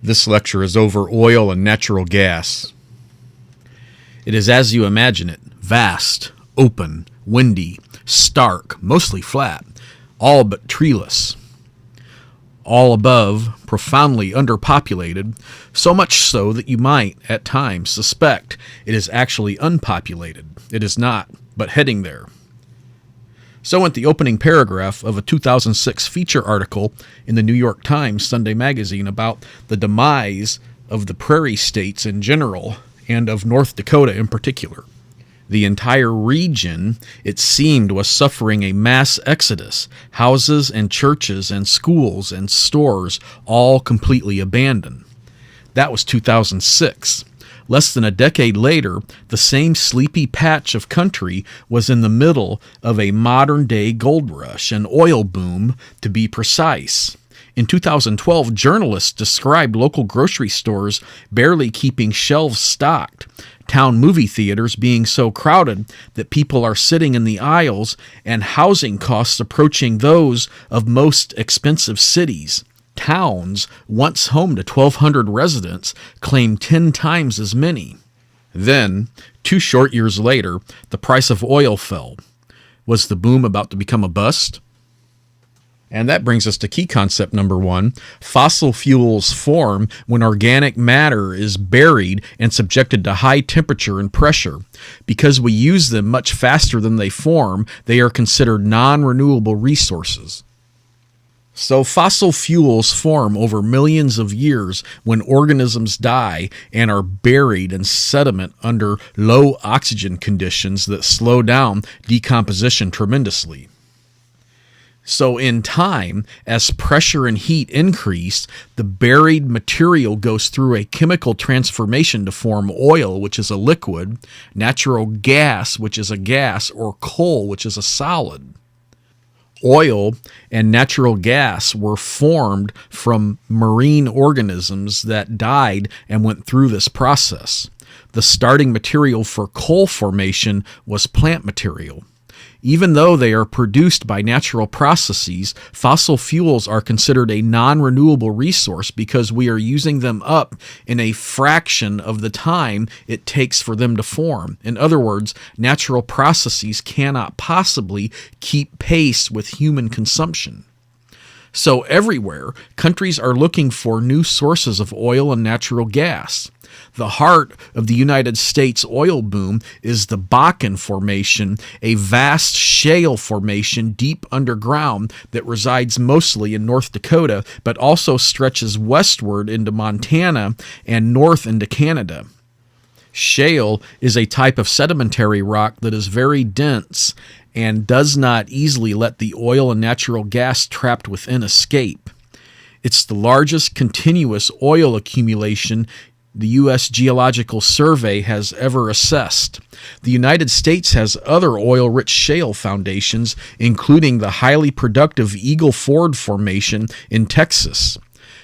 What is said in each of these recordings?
This lecture is over oil and natural gas. It is as you imagine it, vast, open, windy, stark, mostly flat, all but treeless. All above, profoundly underpopulated, so much so that you might, at times, suspect it is actually unpopulated. It is not, but heading there. So went the opening paragraph of a 2006 feature article in the New York Times Sunday magazine about the demise of the prairie states in general and of North Dakota in particular. The entire region, it seemed, was suffering a mass exodus, houses and churches and schools and stores all completely abandoned. That was 2006. Less than a decade later, the same sleepy patch of country was in the middle of a modern-day gold rush, an oil boom, to be precise. In 2012, journalists described local grocery stores barely keeping shelves stocked, town movie theaters being so crowded that people are sitting in the aisles, and housing costs approaching those of most expensive cities. Towns, once home to 1,200 residents, claim 10 times as many. Then, 2 short years later, the price of oil fell. Was the boom about to become a bust? And that brings us to key concept number 1. Fossil fuels form when organic matter is buried and subjected to high temperature and pressure. Because we use them much faster than they form, they are considered non-renewable resources. So fossil fuels form over millions of years when organisms die and are buried in sediment under low oxygen conditions that slow down decomposition tremendously. So in time, as pressure and heat increase, the buried material goes through a chemical transformation to form oil, which is a liquid, natural gas, which is a gas, or coal, which is a solid. Oil and natural gas were formed from marine organisms that died and went through this process. The starting material for coal formation was plant material. Even though they are produced by natural processes, fossil fuels are considered a non-renewable resource because we are using them up in a fraction of the time it takes for them to form. In other words, natural processes cannot possibly keep pace with human consumption. So everywhere, countries are looking for new sources of oil and natural gas. The heart of the United States oil boom is the Bakken Formation, a vast shale formation deep underground that resides mostly in North Dakota, but also stretches westward into Montana and north into Canada. Shale is a type of sedimentary rock that is very dense and does not easily let the oil and natural gas trapped within escape. It's the largest continuous oil accumulation the U.S. Geological Survey has ever assessed. The United States has other oil-rich shale foundations, including the highly productive Eagle Ford Formation in Texas.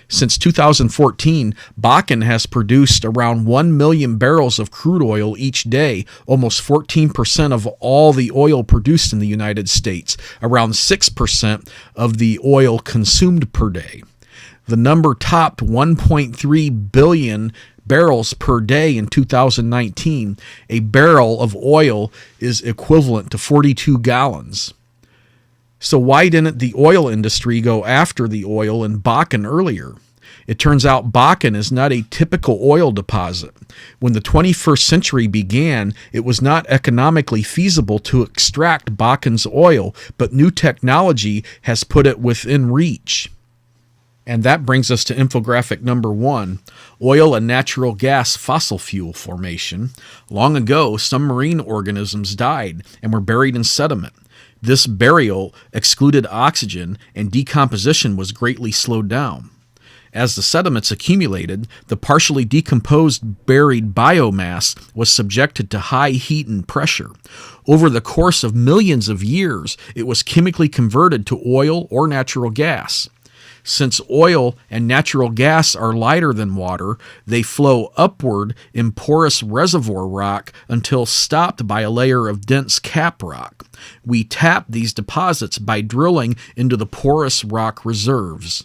Since 2014, Bakken has produced around 1 million barrels of crude oil each day, almost 14% of all the oil produced in the United States, around 6% of the oil consumed per day. The number topped 1.3 billion barrels per day in 2019. A barrel of oil is equivalent to 42 gallons. So why didn't the oil industry go after the oil in Bakken earlier? It turns out Bakken is not a typical oil deposit. When the 21st century began, it was not economically feasible to extract Bakken's oil, but new technology has put it within reach. And that brings us to infographic number 1, oil and natural gas fossil fuel formation. Long ago, some marine organisms died and were buried in sediment. This burial excluded oxygen, and decomposition was greatly slowed down. As the sediments accumulated, the partially decomposed buried biomass was subjected to high heat and pressure. Over the course of millions of years, it was chemically converted to oil or natural gas. Since oil and natural gas are lighter than water, they flow upward in porous reservoir rock until stopped by a layer of dense cap rock. We tap these deposits by drilling into the porous rock reserves.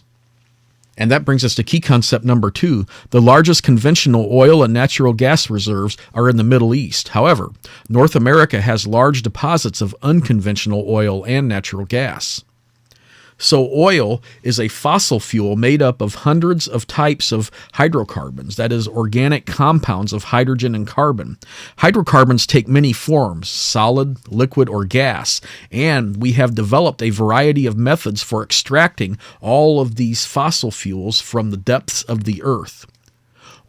And that brings us to key concept number 2. The largest conventional oil and natural gas reserves are in the Middle East. However, North America has large deposits of unconventional oil and natural gas. So oil is a fossil fuel made up of hundreds of types of hydrocarbons, that is, organic compounds of hydrogen and carbon. Hydrocarbons take many forms, solid, liquid, or gas, and we have developed a variety of methods for extracting all of these fossil fuels from the depths of the earth.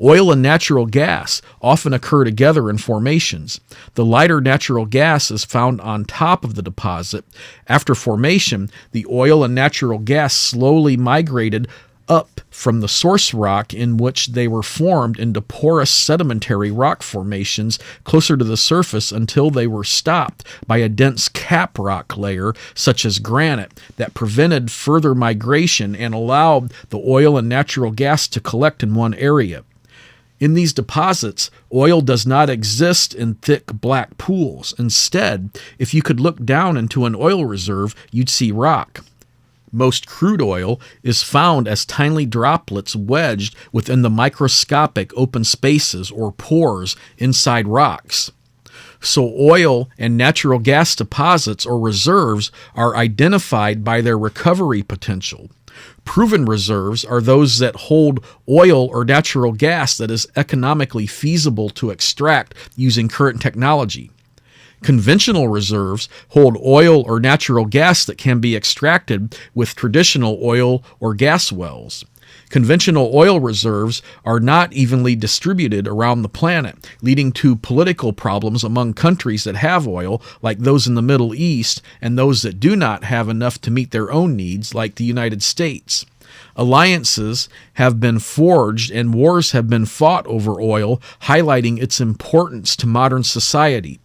Oil and natural gas often occur together in formations. The lighter natural gas is found on top of the deposit. After formation, the oil and natural gas slowly migrated up from the source rock in which they were formed into porous sedimentary rock formations closer to the surface until they were stopped by a dense cap rock layer such as granite that prevented further migration and allowed the oil and natural gas to collect in one area. In these deposits, oil does not exist in thick black pools. Instead, if you could look down into an oil reserve, you'd see rock. Most crude oil is found as tiny droplets wedged within the microscopic open spaces or pores inside rocks. So oil and natural gas deposits or reserves are identified by their recovery potential. Proven reserves are those that hold oil or natural gas that is economically feasible to extract using current technology. Conventional reserves hold oil or natural gas that can be extracted with traditional oil or gas wells. Conventional oil reserves are not evenly distributed around the planet, leading to political problems among countries that have oil, like those in the Middle East, and those that do not have enough to meet their own needs, like the United States. Alliances have been forged and wars have been fought over oil, highlighting its importance to modern society.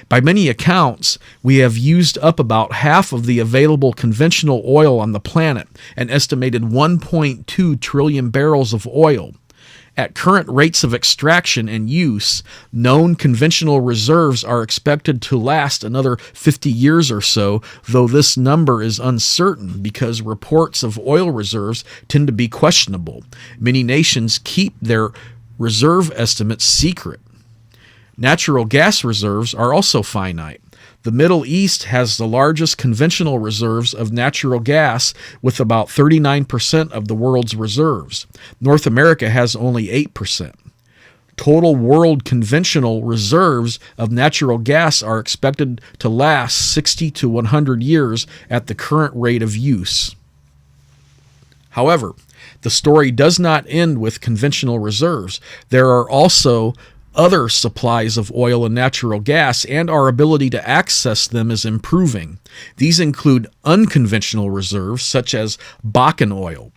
By many accounts, we have used up about half of the available conventional oil on the planet, an estimated 1.2 trillion barrels of oil. At current rates of extraction and use, known conventional reserves are expected to last another 50 years or so, though this number is uncertain because reports of oil reserves tend to be questionable. Many nations keep their reserve estimates secret. Natural gas reserves are also finite. The Middle East has the largest conventional reserves of natural gas with about 39% of the world's reserves. North America has only 8%. Total world conventional reserves of natural gas are expected to last 60 to 100 years at the current rate of use. However, the story does not end with conventional reserves. There are also other supplies of oil and natural gas, and our ability to access them is improving. These include unconventional reserves such as Bakken oil.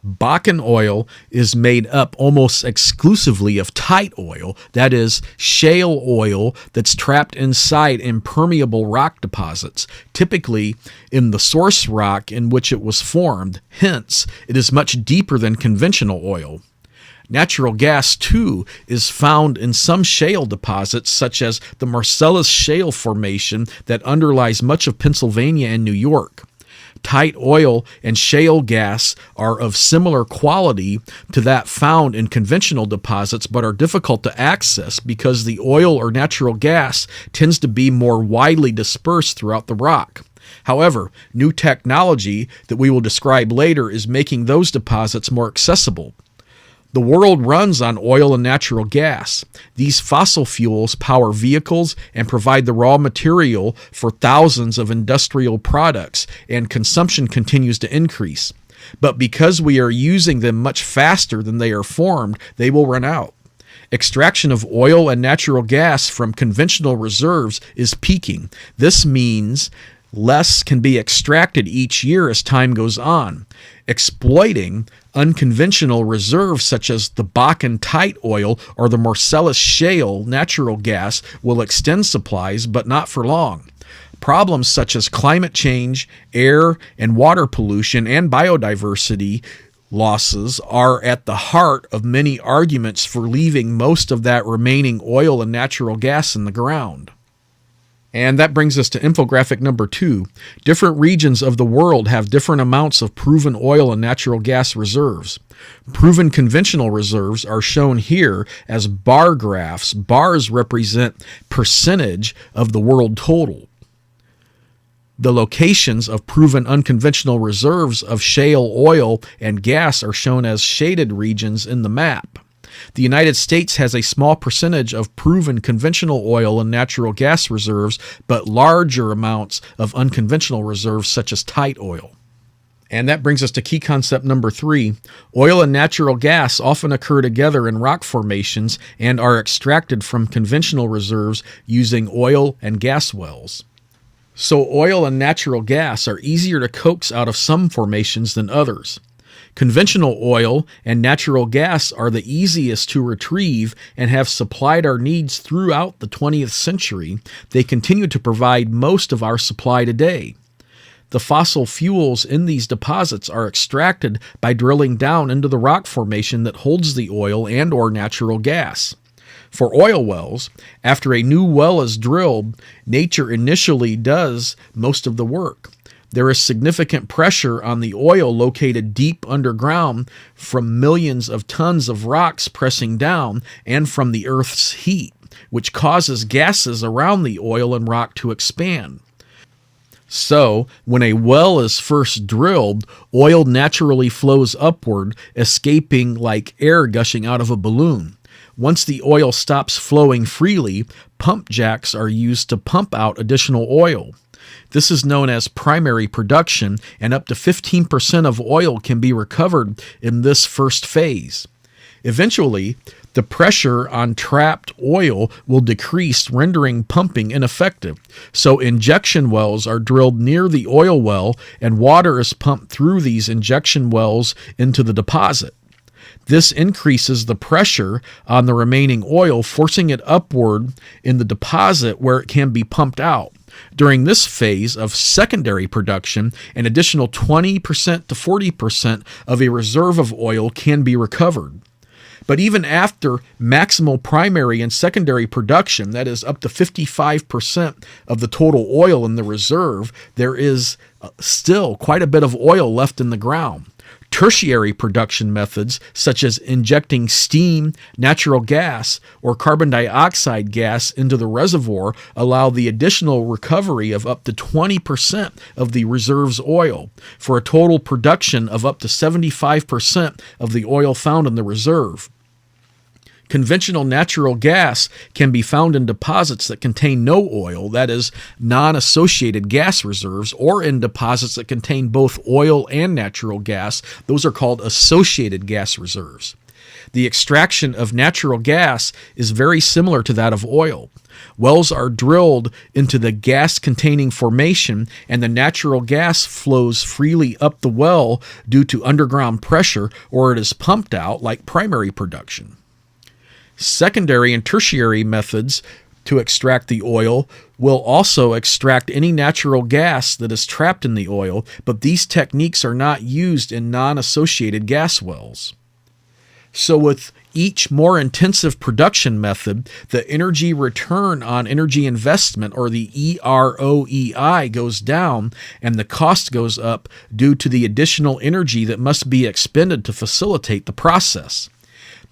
Bakken oil is made up almost exclusively of tight oil, that is, shale oil that's trapped inside impermeable rock deposits, typically in the source rock in which it was formed. Hence, it is much deeper than conventional oil. Natural gas, too, is found in some shale deposits, such as the Marcellus Shale Formation that underlies much of Pennsylvania and New York. Tight oil and shale gas are of similar quality to that found in conventional deposits, but are difficult to access because the oil or natural gas tends to be more widely dispersed throughout the rock. However, new technology that we will describe later is making those deposits more accessible. The world runs on oil and natural gas. These fossil fuels power vehicles and provide the raw material for thousands of industrial products, and consumption continues to increase. But because we are using them much faster than they are formed, they will run out. Extraction of oil and natural gas from conventional reserves is peaking. This means less can be extracted each year as time goes on. Exploiting unconventional reserves such as the Bakken tight oil or the Marcellus shale natural gas will extend supplies, but not for long. Problems such as climate change, air and water pollution, and biodiversity losses are at the heart of many arguments for leaving most of that remaining oil and natural gas in the ground. And that brings us to infographic number 2. Different regions of the world have different amounts of proven oil and natural gas reserves. Proven conventional reserves are shown here as bar graphs. Bars represent percentage of the world total. The locations of proven unconventional reserves of shale oil and gas are shown as shaded regions in the map. The United States has a small percentage of proven conventional oil and natural gas reserves, but larger amounts of unconventional reserves such as tight oil. And that brings us to key concept number 3. Oil and natural gas often occur together in rock formations and are extracted from conventional reserves using oil and gas wells. So oil and natural gas are easier to coax out of some formations than others. Conventional oil and natural gas are the easiest to retrieve and have supplied our needs throughout the 20th century. They continue to provide most of our supply today. The fossil fuels in these deposits are extracted by drilling down into the rock formation that holds the oil and/or natural gas. For oil wells, after a new well is drilled, nature initially does most of the work. There is significant pressure on the oil located deep underground from millions of tons of rocks pressing down and from the Earth's heat, which causes gases around the oil and rock to expand. So, when a well is first drilled, oil naturally flows upward, escaping like air gushing out of a balloon. Once the oil stops flowing freely, pump jacks are used to pump out additional oil. This is known as primary production, and up to 15% of oil can be recovered in this first phase. Eventually, the pressure on trapped oil will decrease, rendering pumping ineffective. So injection wells are drilled near the oil well, and water is pumped through these injection wells into the deposit. This increases the pressure on the remaining oil, forcing it upward in the deposit where it can be pumped out. During this phase of secondary production, an additional 20% to 40% of a reserve of oil can be recovered. But even after maximal primary and secondary production, that is up to 55% of the total oil in the reserve, there is still quite a bit of oil left in the ground. Tertiary production methods, such as injecting steam, natural gas, or carbon dioxide gas into the reservoir, allow the additional recovery of up to 20% of the reserve's oil, for a total production of up to 75% of the oil found in the reserve. Conventional natural gas can be found in deposits that contain no oil, that is, non-associated gas reserves, or in deposits that contain both oil and natural gas. Those are called associated gas reserves. The extraction of natural gas is very similar to that of oil. Wells are drilled into the gas-containing formation, and the natural gas flows freely up the well due to underground pressure, or it is pumped out like primary production. Secondary and tertiary methods to extract the oil will also extract any natural gas that is trapped in the oil, but these techniques are not used in non-associated gas wells. So with each more intensive production method, the energy return on energy investment, or the EROEI, goes down, and the cost goes up due to the additional energy that must be expended to facilitate the process.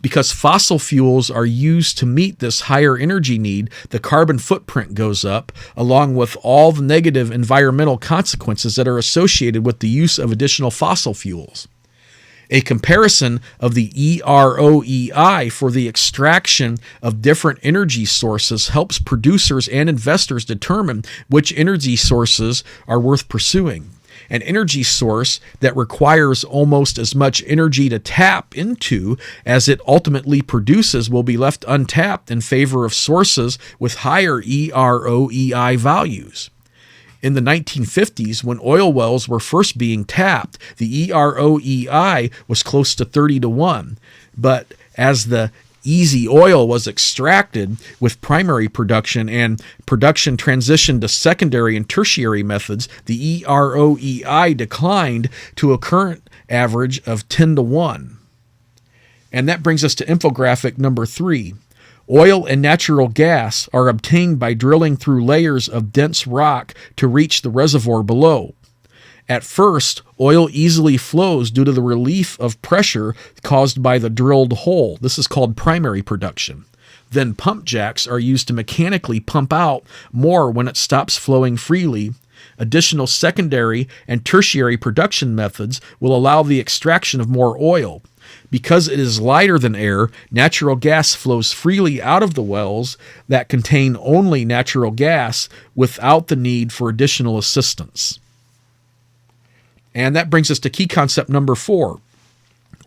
Because fossil fuels are used to meet this higher energy need, the carbon footprint goes up, along with all the negative environmental consequences that are associated with the use of additional fossil fuels. A comparison of the EROEI for the extraction of different energy sources helps producers and investors determine which energy sources are worth pursuing. An energy source that requires almost as much energy to tap into as it ultimately produces will be left untapped in favor of sources with higher EROEI values. In the 1950s, when oil wells were first being tapped, the EROEI was close to 30 to 1. But as the easy oil was extracted with primary production and production transitioned to secondary and tertiary methods, the EROEI declined to a current average of 10 to 1. And that brings us to infographic number 3. Oil and natural gas are obtained by drilling through layers of dense rock to reach the reservoir below. At first, oil easily flows due to the relief of pressure caused by the drilled hole. This is called primary production. Then pump jacks are used to mechanically pump out more when it stops flowing freely. Additional secondary and tertiary production methods will allow the extraction of more oil. Because it is lighter than air, natural gas flows freely out of the wells that contain only natural gas without the need for additional assistance. And that brings us to key concept number 4.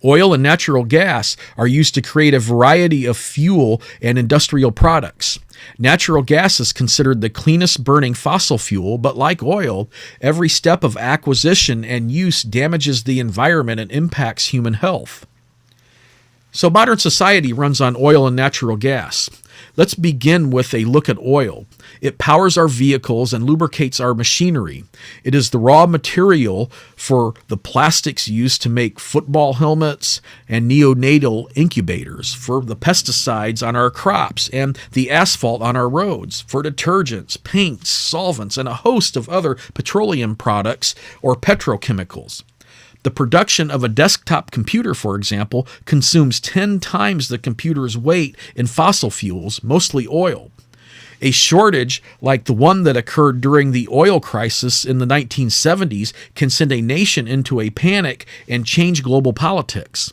Oil and natural gas are used to create a variety of fuel and industrial products. Natural gas is considered the cleanest burning fossil fuel, but like oil, every step of acquisition and use damages the environment and impacts human health. So modern society runs on oil and natural gas. Let's begin with a look at oil. It powers our vehicles and lubricates our machinery. It is the raw material for the plastics used to make football helmets and neonatal incubators, for the pesticides on our crops and the asphalt on our roads, for detergents, paints, solvents, and a host of other petroleum products or petrochemicals. The production of a desktop computer, for example, consumes 10 times the computer's weight in fossil fuels, mostly oil. A shortage like the one that occurred during the oil crisis in the 1970s can send a nation into a panic and change global politics.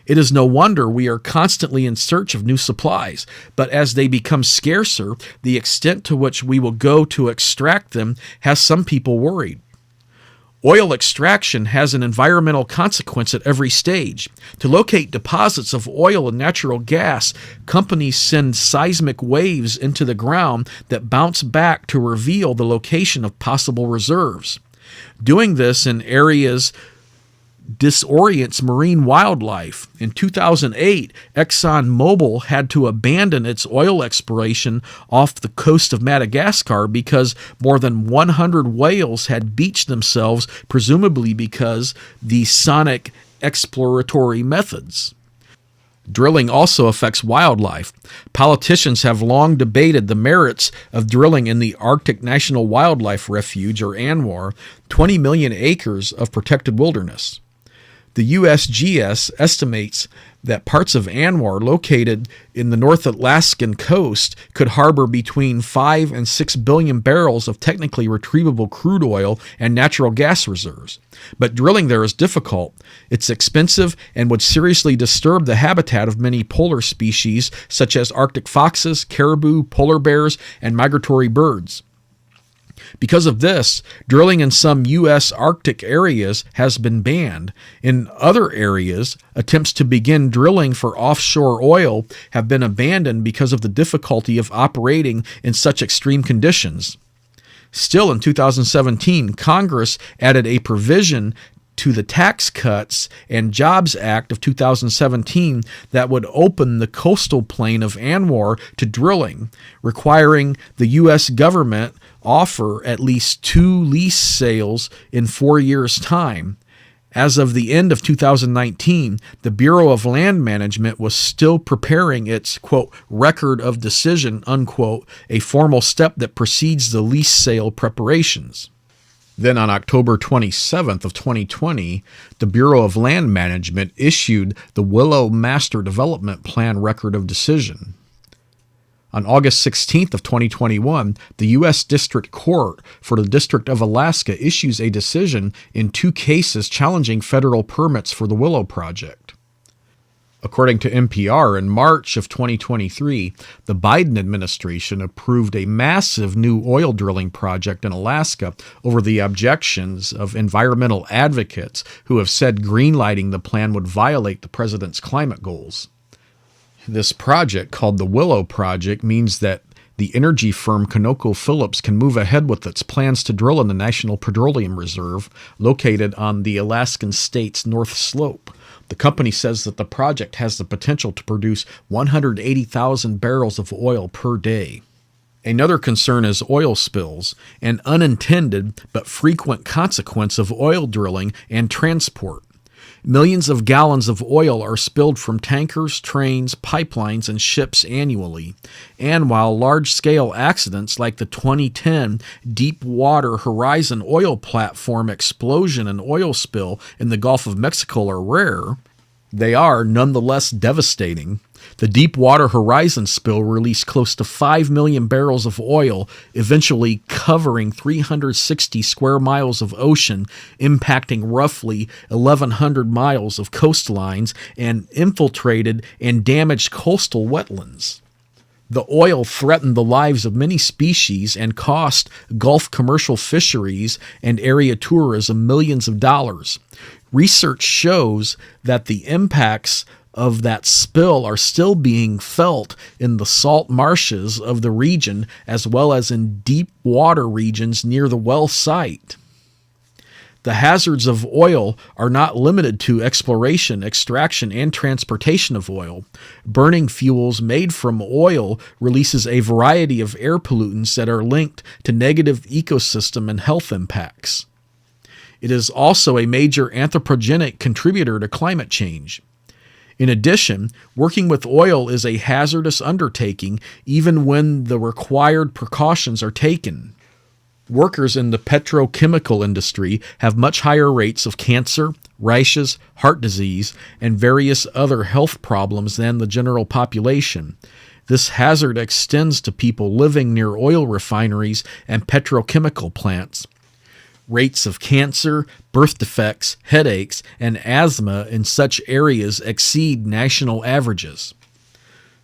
It is no wonder we are constantly in search of new supplies, but as they become scarcer, the extent to which we will go to extract them has some people worried. Oil extraction has an environmental consequence at every stage. To locate deposits of oil and natural gas, companies send seismic waves into the ground that bounce back to reveal the location of possible reserves. Doing this in areas disorients marine wildlife. In 2008, ExxonMobil had to abandon its oil exploration off the coast of Madagascar because more than 100 whales had beached themselves, presumably because the sonic exploratory methods. Drilling also affects wildlife. Politicians have long debated the merits of drilling in the Arctic National Wildlife Refuge, or ANWR, 20 million acres of protected wilderness. The USGS estimates that parts of ANWR located in the North Alaskan coast could harbor between 5 and 6 billion barrels of technically retrievable crude oil and natural gas reserves. But drilling there is difficult. It's expensive and would seriously disturb the habitat of many polar species such as Arctic foxes, caribou, polar bears, and migratory birds. Because of this, drilling in some U.S. Arctic areas has been banned. In other areas, attempts to begin drilling for offshore oil have been abandoned because of the difficulty of operating in such extreme conditions. Still, in 2017, Congress added a provision to the Tax Cuts and Jobs Act of 2017 that would open the coastal plain of ANWR to drilling, requiring the U.S. government offer at least 2 lease sales in 4 years' time. As of the end of 2019, the Bureau of Land Management was still preparing its, quote, record of decision, unquote, a formal step that precedes the lease sale preparations. Then on October 27th of 2020, the Bureau of Land Management issued the Willow Master Development Plan Record of Decision. On August 16th of 2021, the U.S. District Court for the District of Alaska issues a decision in 2 cases challenging federal permits for the Willow Project. According to NPR, in March of 2023, the Biden administration approved a massive new oil drilling project in Alaska over the objections of environmental advocates who have said greenlighting the plan would violate the president's climate goals. This project, called the Willow Project, means that the energy firm ConocoPhillips can move ahead with its plans to drill in the National Petroleum Reserve located on the Alaskan state's North Slope. The company says that the project has the potential to produce 180,000 barrels of oil per day. Another concern is oil spills, an unintended but frequent consequence of oil drilling and transport. Millions of gallons of oil are spilled from tankers, trains, pipelines, and ships annually. And while large-scale accidents like the 2010 Deepwater Horizon oil platform explosion and oil spill in the Gulf of Mexico are rare, they are nonetheless devastating. The Deepwater Horizon spill released close to 5 million barrels of oil, eventually covering 360 square miles of ocean, impacting roughly 1,100 miles of coastlines, and infiltrated and damaged coastal wetlands. The oil threatened the lives of many species and cost Gulf commercial fisheries and area tourism millions of dollars. Research shows that the impacts of that spill are still being felt in the salt marshes of the region as well as in deep water regions near the well site. The hazards of oil are not limited to exploration, extraction, and transportation of oil. Burning fuels made from oil releases a variety of air pollutants that are linked to negative ecosystem and health impacts. It is also a major anthropogenic contributor to climate change. In addition, working with oil is a hazardous undertaking even when the required precautions are taken. Workers in the petrochemical industry have much higher rates of cancer, rashes, heart disease, and various other health problems than the general population. This hazard extends to people living near oil refineries and petrochemical plants. Rates of cancer, birth defects, headaches, and asthma in such areas exceed national averages.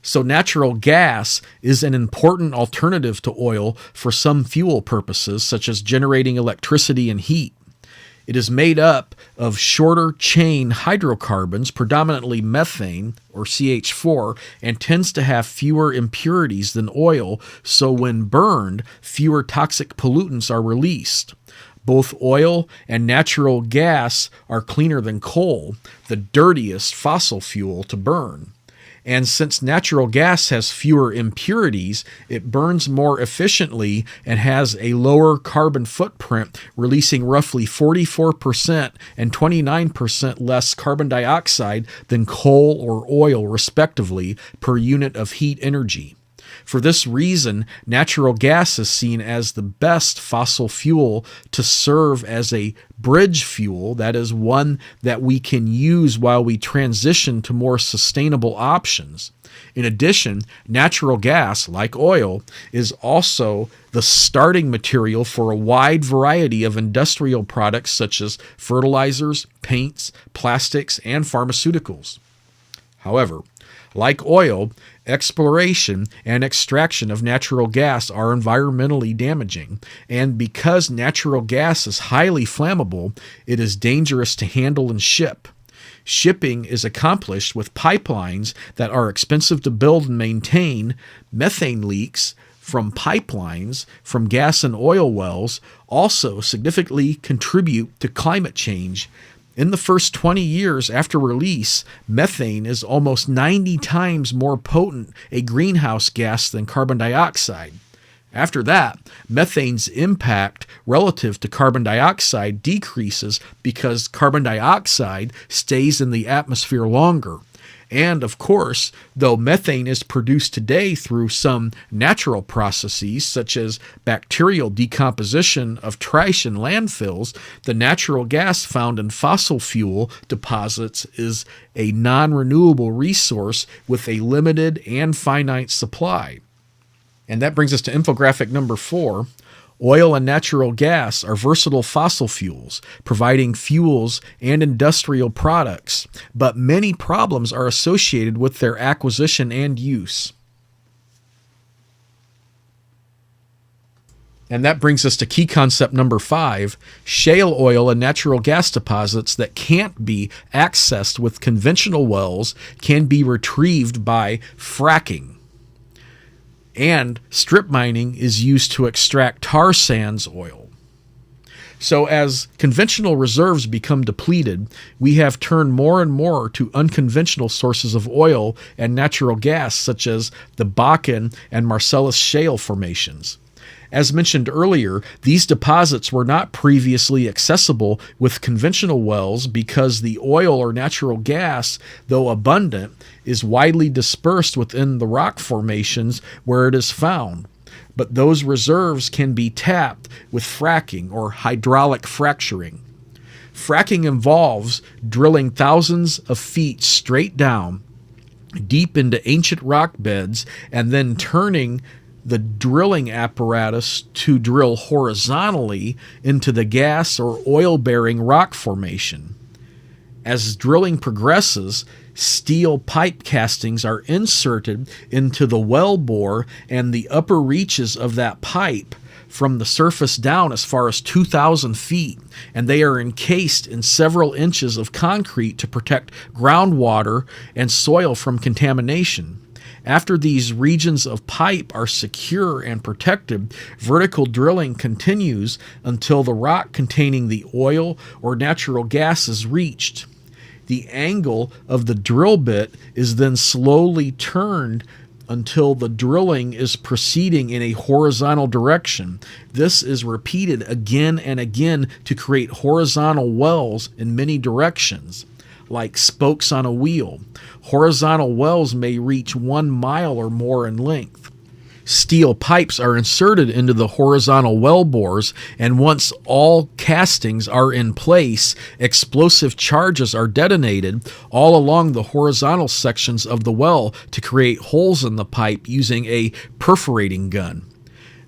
So natural gas is an important alternative to oil for some fuel purposes, such as generating electricity and heat. It is made up of shorter chain hydrocarbons, predominantly methane, or CH4, and tends to have fewer impurities than oil, so when burned, fewer toxic pollutants are released. Both oil and natural gas are cleaner than coal, the dirtiest fossil fuel to burn. And since natural gas has fewer impurities, it burns more efficiently and has a lower carbon footprint, releasing roughly 44% and 29% less carbon dioxide than coal or oil, respectively, per unit of heat energy. For this reason, natural gas is seen as the best fossil fuel to serve as a bridge fuel, that is, one that we can use while we transition to more sustainable options. In addition, natural gas, like oil, is also the starting material for a wide variety of industrial products such as fertilizers, paints, plastics, and pharmaceuticals. However, like oil, exploration and extraction of natural gas are environmentally damaging, and because natural gas is highly flammable, it is dangerous to handle and ship. Shipping is accomplished with pipelines that are expensive to build and maintain. Methane leaks from pipelines from gas and oil wells also significantly contribute to climate change. In the first 20 years after release, methane is almost 90 times more potent a greenhouse gas than carbon dioxide. After that, methane's impact relative to carbon dioxide decreases because carbon dioxide stays in the atmosphere longer. And of course, though methane is produced today through some natural processes such as bacterial decomposition of trash in landfills, the natural gas found in fossil fuel deposits is a non-renewable resource with a limited and finite supply. And that brings us to infographic number 4. Oil and natural gas are versatile fossil fuels, providing fuels and industrial products, but many problems are associated with their acquisition and use. And that brings us to key concept number 5, shale oil and natural gas deposits that can't be accessed with conventional wells can be retrieved by fracking. And strip mining is used to extract tar sands oil. So as conventional reserves become depleted, we have turned more and more to unconventional sources of oil and natural gas, such as the Bakken and Marcellus shale formations. As mentioned earlier, these deposits were not previously accessible with conventional wells because the oil or natural gas, though abundant, is widely dispersed within the rock formations where it is found. But those reserves can be tapped with fracking or hydraulic fracturing. Fracking involves drilling thousands of feet straight down, deep into ancient rock beds, and then turning the drilling apparatus to drill horizontally into the gas or oil-bearing rock formation. As drilling progresses, steel pipe castings are inserted into the well bore and the upper reaches of that pipe from the surface down as far as 2,000 feet, and they are encased in several inches of concrete to protect groundwater and soil from contamination. After these regions of pipe are secure and protected, vertical drilling continues until the rock containing the oil or natural gas is reached. The angle of the drill bit is then slowly turned until the drilling is proceeding in a horizontal direction. This is repeated again and again to create horizontal wells in many directions, like spokes on a wheel. Horizontal wells may reach 1 mile or more in length. Steel pipes are inserted into the horizontal well bores, and once all castings are in place, explosive charges are detonated all along the horizontal sections of the well to create holes in the pipe using a perforating gun.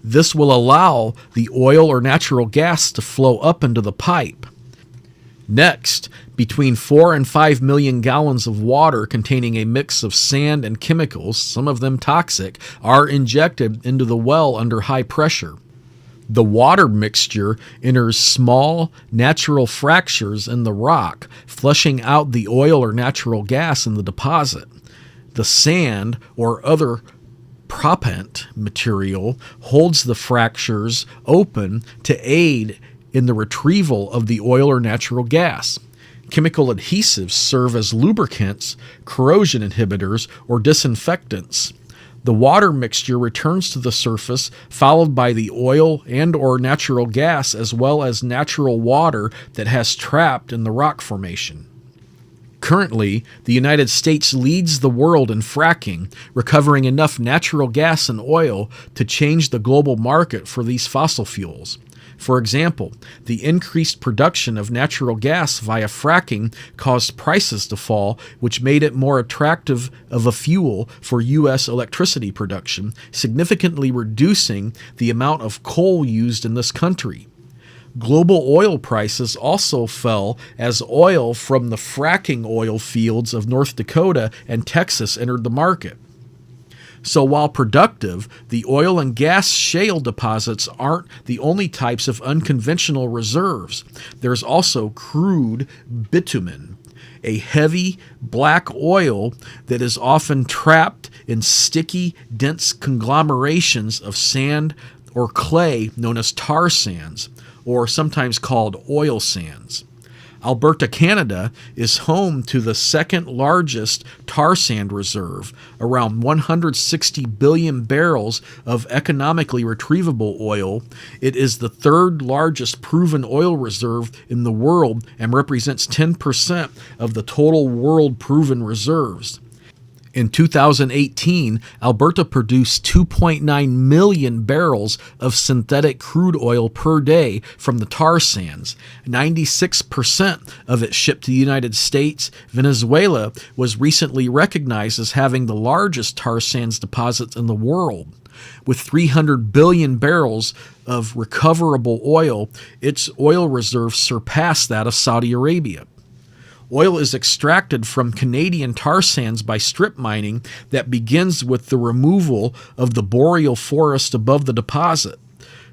This will allow the oil or natural gas to flow up into the pipe. Next, between 4 and 5 million gallons of water containing a mix of sand and chemicals, some of them toxic, are injected into the well under high pressure. The water mixture enters small, natural fractures in the rock, flushing out the oil or natural gas in the deposit. The sand or other proppant material holds the fractures open to aid in the retrieval of the oil or natural gas. Chemical adhesives serve as lubricants, corrosion inhibitors, or disinfectants. The water mixture returns to the surface, followed by the oil and or natural gas as well as natural water that has trapped in the rock formation. Currently, the United States leads the world in fracking, recovering enough natural gas and oil to change the global market for these fossil fuels. For example, the increased production of natural gas via fracking caused prices to fall, which made it more attractive of a fuel for U.S. electricity production, significantly reducing the amount of coal used in this country. Global oil prices also fell as oil from the fracking oil fields of North Dakota and Texas entered the market. So while productive, the oil and gas shale deposits aren't the only types of unconventional reserves. There's also crude bitumen, a heavy black oil that is often trapped in sticky, dense conglomerations of sand or clay known as tar sands, or sometimes called oil sands. Alberta, Canada is home to the second largest tar sand reserve, around 160 billion barrels of economically retrievable oil. It is the third largest proven oil reserve in the world and represents 10% of the total world proven reserves. In 2018, Alberta produced 2.9 million barrels of synthetic crude oil per day from the tar sands. 96% of it shipped to the United States. Venezuela was recently recognized as having the largest tar sands deposits in the world. With 300 billion barrels of recoverable oil, its oil reserves surpass that of Saudi Arabia. Oil is extracted from Canadian tar sands by strip mining that begins with the removal of the boreal forest above the deposit.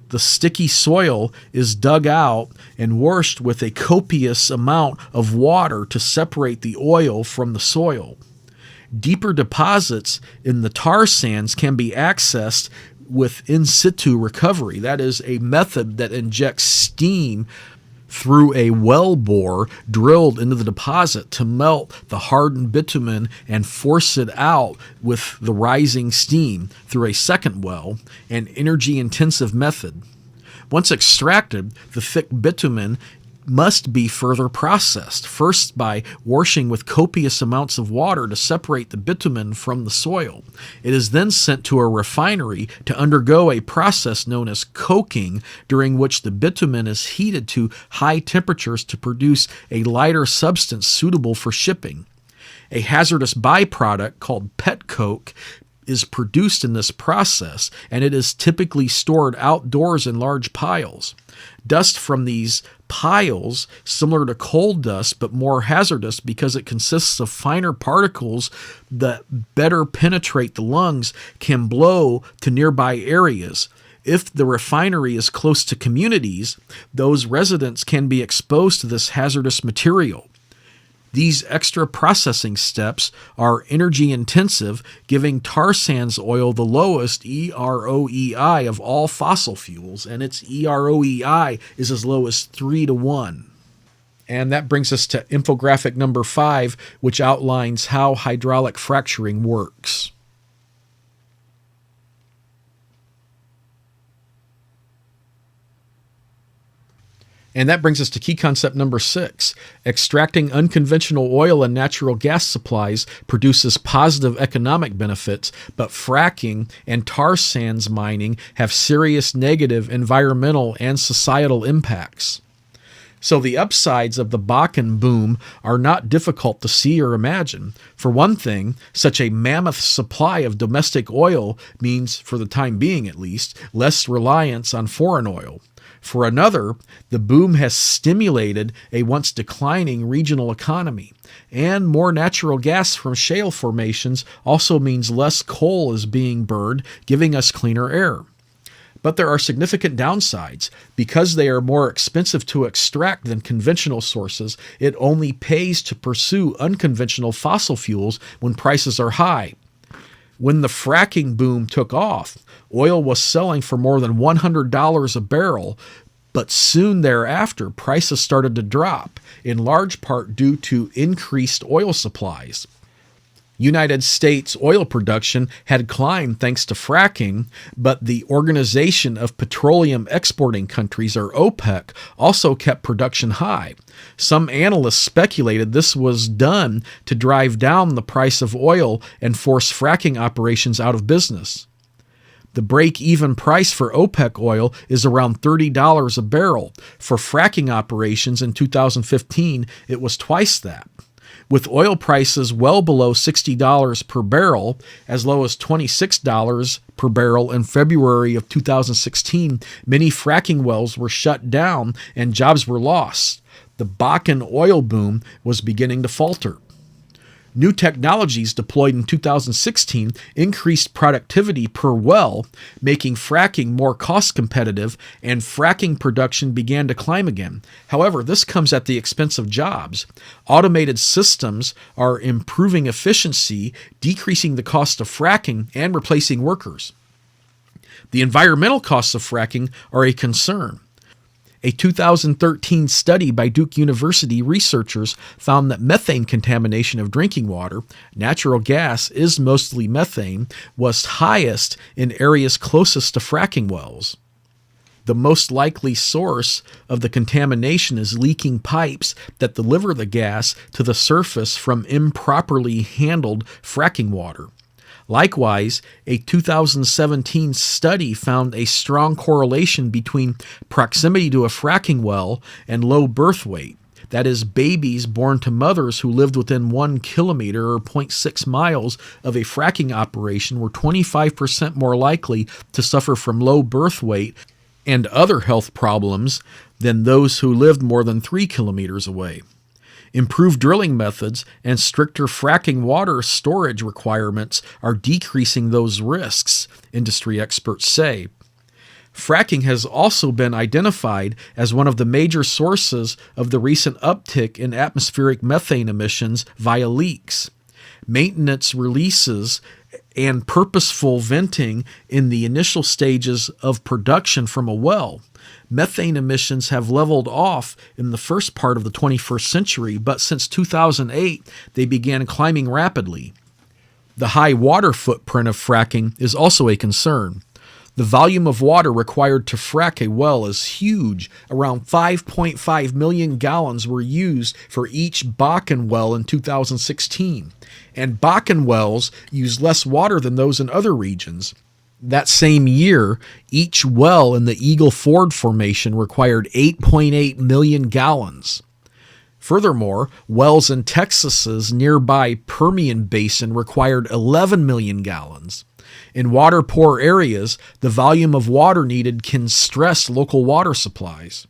The sticky soil is dug out and washed with a copious amount of water to separate the oil from the soil. Deeper deposits in the tar sands can be accessed with in situ recovery. That is a method that injects steam through a well bore drilled into the deposit to melt the hardened bitumen and force it out with the rising steam through a second well, an energy-intensive method. Once extracted, the thick bitumen must be further processed, first by washing with copious amounts of water to separate the bitumen from the soil. It is then sent to a refinery to undergo a process known as coking, during which the bitumen is heated to high temperatures to produce a lighter substance suitable for shipping. A hazardous byproduct called pet coke is produced in this process, and it is typically stored outdoors in large piles. Dust from these piles, similar to coal dust but more hazardous because it consists of finer particles that better penetrate the lungs, can blow to nearby areas. If the refinery is close to communities, those residents can be exposed to this hazardous material. These extra processing steps are energy intensive, giving tar sands oil the lowest EROEI of all fossil fuels, and its EROEI is as low as 3-1. And that brings us to infographic number 5, which outlines how hydraulic fracturing works. And that brings us to key concept number 6. Extracting unconventional oil and natural gas supplies produces positive economic benefits, but fracking and tar sands mining have serious negative environmental and societal impacts. So the upsides of the Bakken boom are not difficult to see or imagine. For one thing, such a mammoth supply of domestic oil means, for the time being at least, less reliance on foreign oil. For another, the boom has stimulated a once declining regional economy, and more natural gas from shale formations also means less coal is being burned, giving us cleaner air. But there are significant downsides. Because they are more expensive to extract than conventional sources, it only pays to pursue unconventional fossil fuels when prices are high. When the fracking boom took off, oil was selling for more than $100 a barrel, but soon thereafter prices started to drop, in large part due to increased oil supplies. United States oil production had climbed thanks to fracking, but the Organization of Petroleum Exporting Countries, or OPEC, also kept production high. Some analysts speculated this was done to drive down the price of oil and force fracking operations out of business. The break-even price for OPEC oil is around $30 a barrel. For fracking operations in 2015, it was twice that. With oil prices well below $60 per barrel, as low as $26 per barrel in February of 2016, many fracking wells were shut down and jobs were lost. The Bakken oil boom was beginning to falter. New technologies deployed in 2016 increased productivity per well, making fracking more cost competitive, and fracking production began to climb again. However, this comes at the expense of jobs. Automated systems are improving efficiency, decreasing the cost of fracking, and replacing workers. The environmental costs of fracking are a concern. A 2013 study by Duke University researchers found that methane contamination of drinking water, natural gas is mostly methane, was highest in areas closest to fracking wells. The most likely source of the contamination is leaking pipes that deliver the gas to the surface from improperly handled fracking water. Likewise, a 2017 study found a strong correlation between proximity to a fracking well and low birth weight. That is, babies born to mothers who lived within 1 kilometer or 0.6 miles of a fracking operation were 25% more likely to suffer from low birth weight and other health problems than those who lived more than 3 kilometers away. Improved drilling methods and stricter fracking water storage requirements are decreasing those risks, industry experts say. Fracking has also been identified as one of the major sources of the recent uptick in atmospheric methane emissions via leaks. Maintenance releases and purposeful venting in the initial stages of production from a well. Methane emissions have leveled off in the first part of the 21st century, but since 2008, they began climbing rapidly. The high water footprint of fracking is also a concern. The volume of water required to frack a well is huge. Around 5.5 million gallons were used for each Bakken well in 2016. And Bakken wells use less water than those in other regions. That same year, each well in the Eagle Ford Formation required 8.8 million gallons. Furthermore, wells in Texas's nearby Permian Basin required 11 million gallons. In water-poor areas, the volume of water needed can stress local water supplies.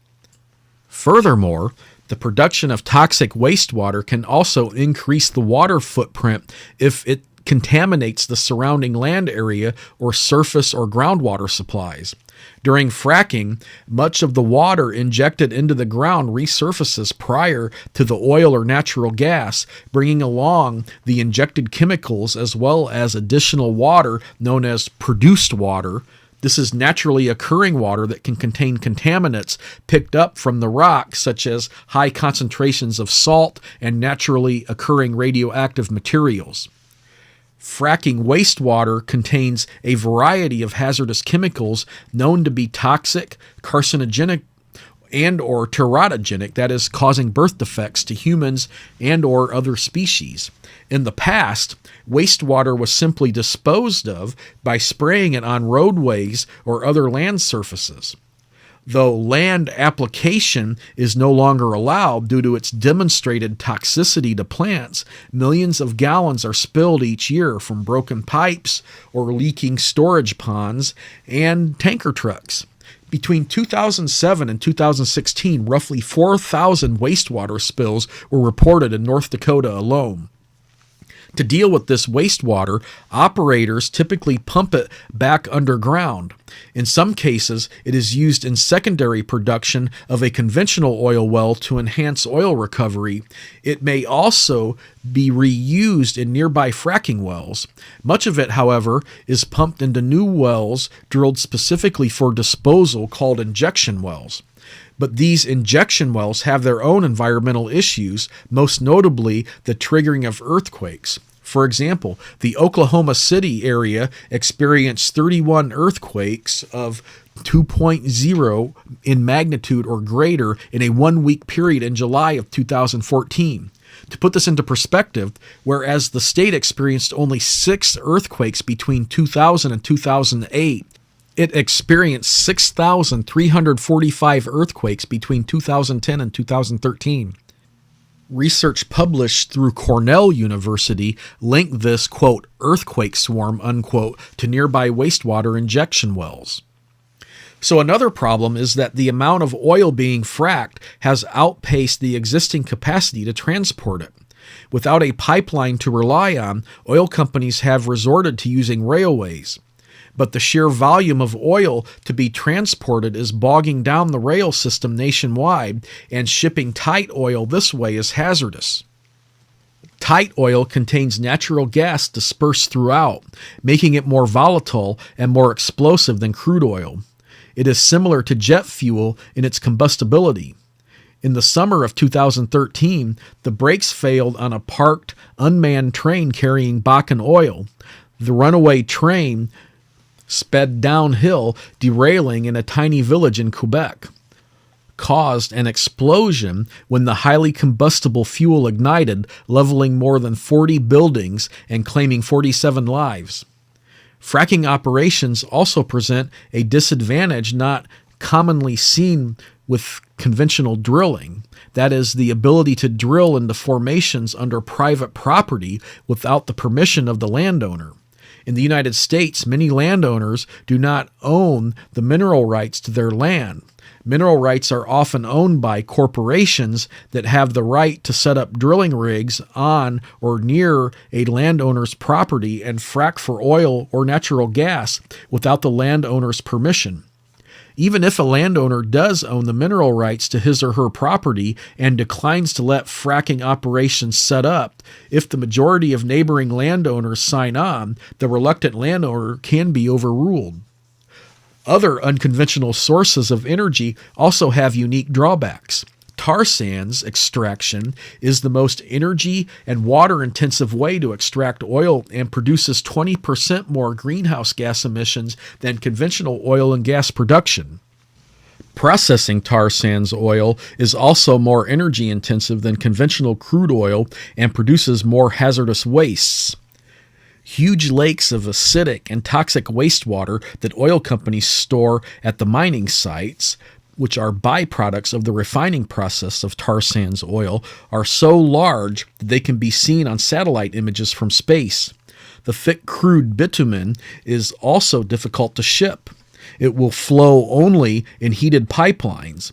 Furthermore, the production of toxic wastewater can also increase the water footprint if it contaminates the surrounding land area or surface or groundwater supplies. During fracking, much of the water injected into the ground resurfaces prior to the oil or natural gas, bringing along the injected chemicals as well as additional water known as produced water. This is naturally occurring water that can contain contaminants picked up from the rock, such as high concentrations of salt and naturally occurring radioactive materials. Fracking wastewater contains a variety of hazardous chemicals known to be toxic, carcinogenic, and or teratogenic, that is, causing birth defects to humans and or other species. In the past, wastewater was simply disposed of by spraying it on roadways or other land surfaces. Though land application is no longer allowed due to its demonstrated toxicity to plants, millions of gallons are spilled each year from broken pipes or leaking storage ponds and tanker trucks. Between 2007 and 2016, roughly 4,000 wastewater spills were reported in North Dakota alone. To deal with this wastewater, operators typically pump it back underground. In some cases, it is used in secondary production of a conventional oil well to enhance oil recovery. It may also be reused in nearby fracking wells. Much of it, however, is pumped into new wells drilled specifically for disposal called injection wells. But these injection wells have their own environmental issues, most notably the triggering of earthquakes. For example, the Oklahoma City area experienced 31 earthquakes of 2.0 in magnitude or greater in a one-week period in July of 2014. To put this into perspective, whereas the state experienced only 6 earthquakes between 2000 and 2008, it experienced 6,345 earthquakes between 2010 and 2013. Research published through Cornell University linked this, quote, earthquake swarm, unquote, to nearby wastewater injection wells. So another problem is that the amount of oil being fracked has outpaced the existing capacity to transport it. Without a pipeline to rely on, oil companies have resorted to using railways. But the sheer volume of oil to be transported is bogging down the rail system nationwide, and shipping tight oil this way is hazardous. Tight oil contains natural gas dispersed throughout, making it more volatile and more explosive than crude oil. It is similar to jet fuel in its combustibility. In the summer of 2013, the brakes failed on a parked, unmanned train carrying Bakken oil. The runaway train sped downhill, derailing in a tiny village in Quebec, caused an explosion when the highly combustible fuel ignited, leveling more than 40 buildings and claiming 47 lives. Fracking operations also present a disadvantage not commonly seen with conventional drilling. That is, the ability to drill into formations under private property without the permission of the landowner. In the United States, many landowners do not own the mineral rights to their land. Mineral rights are often owned by corporations that have the right to set up drilling rigs on or near a landowner's property and frack for oil or natural gas without the landowner's permission. Even if a landowner does own the mineral rights to his or her property and declines to let fracking operations set up, if the majority of neighboring landowners sign on, the reluctant landowner can be overruled. Other unconventional sources of energy also have unique drawbacks. Tar sands extraction is the most energy and water-intensive way to extract oil and produces 20% more greenhouse gas emissions than conventional oil and gas production. Processing tar sands oil is also more energy intensive than conventional crude oil and produces more hazardous wastes. Huge lakes of acidic and toxic wastewater that oil companies store at the mining sites, which are byproducts of the refining process of tar sands oil, are so large that they can be seen on satellite images from space. The thick crude bitumen is also difficult to ship. It will flow only in heated pipelines.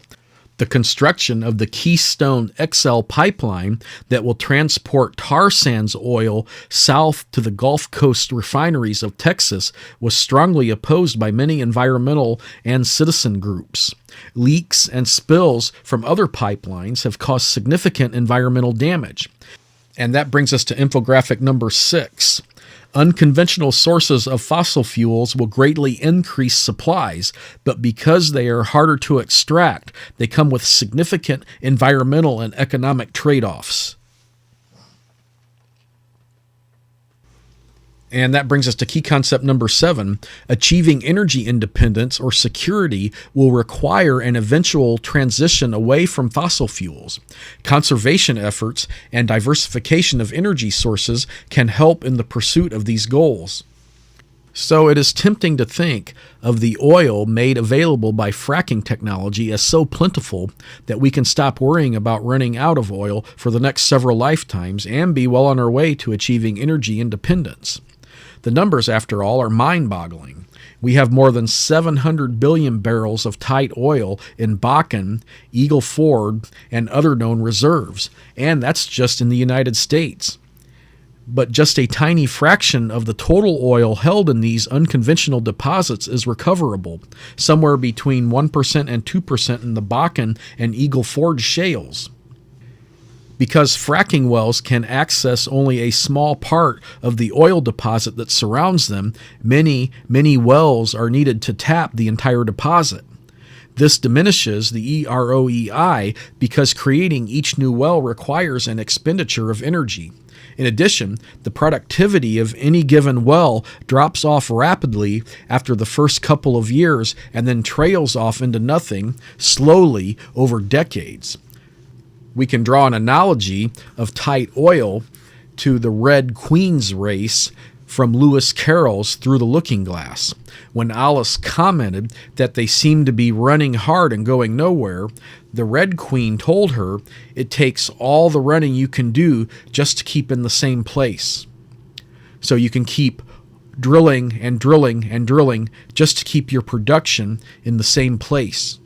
The construction of the Keystone XL pipeline that will transport tar sands oil south to the Gulf Coast refineries of Texas was strongly opposed by many environmental and citizen groups. Leaks and spills from other pipelines have caused significant environmental damage. And that brings us to infographic number 6. Unconventional sources of fossil fuels will greatly increase supplies, but because they are harder to extract, they come with significant environmental and economic trade-offs. And that brings us to key concept number 7. Achieving energy independence or security will require an eventual transition away from fossil fuels. Conservation efforts and diversification of energy sources can help in the pursuit of these goals. So it is tempting to think of the oil made available by fracking technology as so plentiful that we can stop worrying about running out of oil for the next several lifetimes and be well on our way to achieving energy independence. The numbers, after all, are mind-boggling. We have more than 700 billion barrels of tight oil in Bakken, Eagle Ford, and other known reserves, and that's just in the United States. But just a tiny fraction of the total oil held in these unconventional deposits is recoverable, somewhere between 1% and 2% in the Bakken and Eagle Ford shales. Because fracking wells can access only a small part of the oil deposit that surrounds them, many wells are needed to tap the entire deposit. This diminishes the EROEI because creating each new well requires an expenditure of energy. In addition, the productivity of any given well drops off rapidly after the first couple of years and then trails off into nothing slowly over decades. We can draw an analogy of tight oil to the Red Queen's race from Lewis Carroll's Through the Looking Glass. When Alice commented that they seemed to be running hard and going nowhere, the Red Queen told her it takes all the running you can do just to keep in the same place. So you can keep drilling and drilling and drilling just to keep your production in the same place.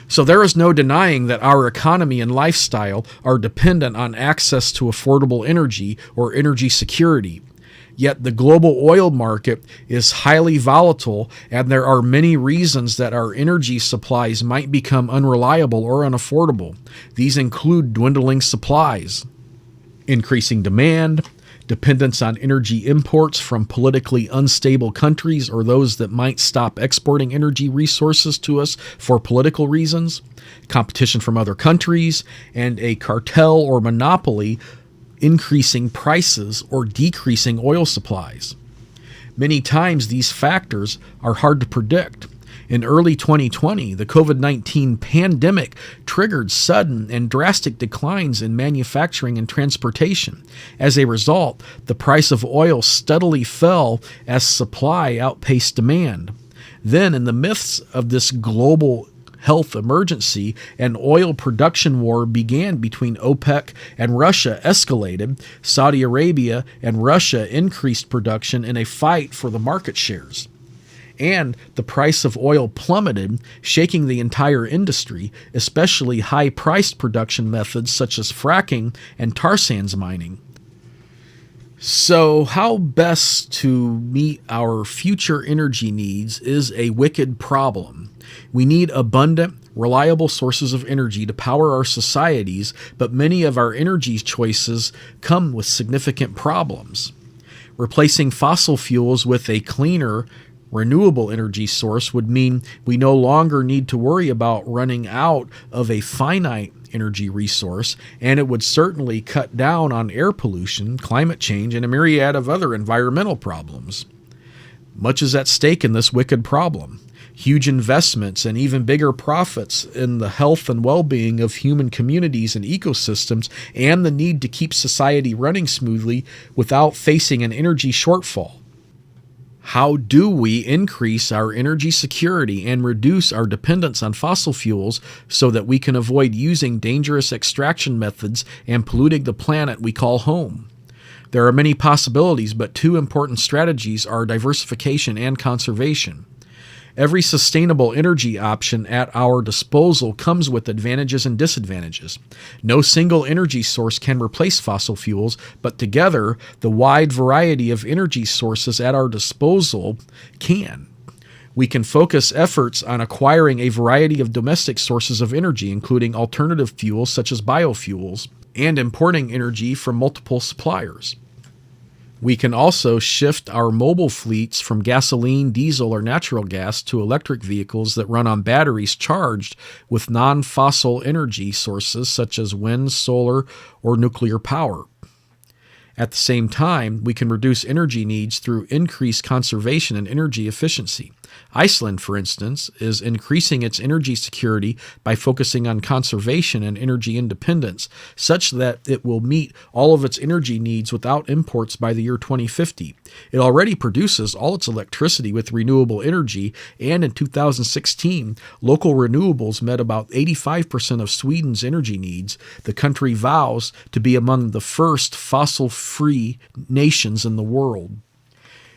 So there is no denying that our economy and lifestyle are dependent on access to affordable energy or energy security. Yet the global oil market is highly volatile, and there are many reasons that our energy supplies might become unreliable or unaffordable. These include dwindling supplies, increasing demand, dependence on energy imports from politically unstable countries or those that might stop exporting energy resources to us for political reasons, competition from other countries, and a cartel or monopoly increasing prices or decreasing oil supplies. Many times these factors are hard to predict. In early 2020, the COVID-19 pandemic triggered sudden and drastic declines in manufacturing and transportation. As a result, the price of oil steadily fell as supply outpaced demand. Then, in the midst of this global health emergency, an oil production war began between OPEC and Russia escalated. Saudi Arabia and Russia increased production in a fight for the market shares. And the price of oil plummeted, shaking the entire industry, especially high-priced production methods such as fracking and tar sands mining. So, how best to meet our future energy needs is a wicked problem. We need abundant, reliable sources of energy to power our societies, but many of our energy choices come with significant problems. Replacing fossil fuels with a cleaner, renewable energy source would mean we no longer need to worry about running out of a finite energy resource, and it would certainly cut down on air pollution, climate change, and a myriad of other environmental problems. Much is at stake in this wicked problem. Huge investments and even bigger profits in the health and well-being of human communities and ecosystems, and the need to keep society running smoothly without facing an energy shortfall. How do we increase our energy security and reduce our dependence on fossil fuels so that we can avoid using dangerous extraction methods and polluting the planet we call home? There are many possibilities, but two important strategies are diversification and conservation. Every sustainable energy option at our disposal comes with advantages and disadvantages. No single energy source can replace fossil fuels, but together, the wide variety of energy sources at our disposal can. We can focus efforts on acquiring a variety of domestic sources of energy, including alternative fuels such as biofuels, and importing energy from multiple suppliers. We can also shift our mobile fleets from gasoline, diesel, or natural gas to electric vehicles that run on batteries charged with non-fossil energy sources such as wind, solar, or nuclear power. At the same time, we can reduce energy needs through increased conservation and energy efficiency. Iceland, for instance, is increasing its energy security by focusing on conservation and energy independence, such that it will meet all of its energy needs without imports by the year 2050. It already produces all its electricity with renewable energy, and in 2016, local renewables met about 85% of Sweden's energy needs. The country vows to be among the first fossil-free nations in the world.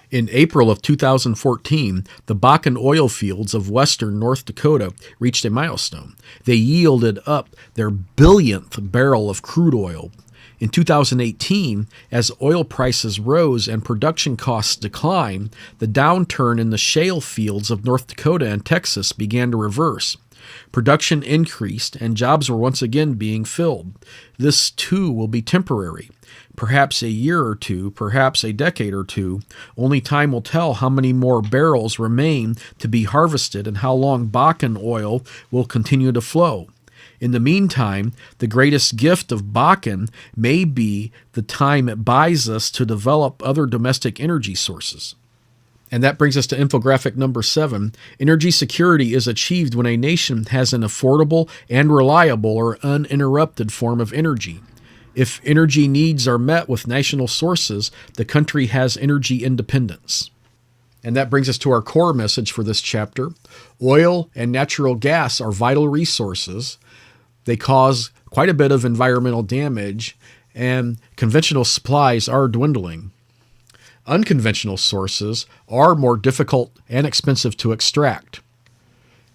In April of 2014, the Bakken oil fields of western North Dakota reached a milestone. They yielded up their billionth barrel of crude oil. In 2018, as oil prices rose and production costs declined, the downturn in the shale fields of North Dakota and Texas began to reverse. Production increased and jobs were once again being filled. This too will be temporary. Perhaps a year or two, perhaps a decade or two. Only time will tell how many more barrels remain to be harvested and how long Bakken oil will continue to flow. In the meantime, the greatest gift of Bakken may be the time it buys us to develop other domestic energy sources. And that brings us to infographic number 7. Energy security is achieved when a nation has an affordable and reliable or uninterrupted form of energy. If energy needs are met with national sources, the country has energy independence. And that brings us to our core message for this chapter. Oil and natural gas are vital resources. They cause quite a bit of environmental damage, and conventional supplies are dwindling. Unconventional sources are more difficult and expensive to extract.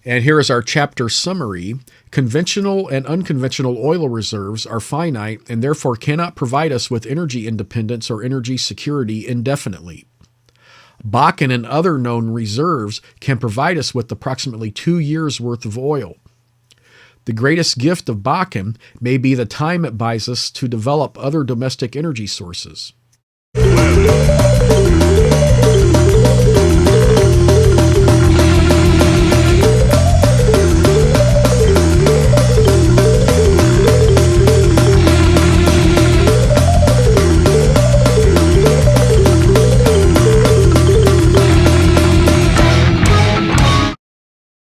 And here is our chapter summary. Conventional and unconventional oil reserves are finite and therefore cannot provide us with energy independence or energy security indefinitely. Bakken and other known reserves can provide us with approximately 2 years' worth of oil. The greatest gift of Bakken may be the time it buys us to develop other domestic energy sources.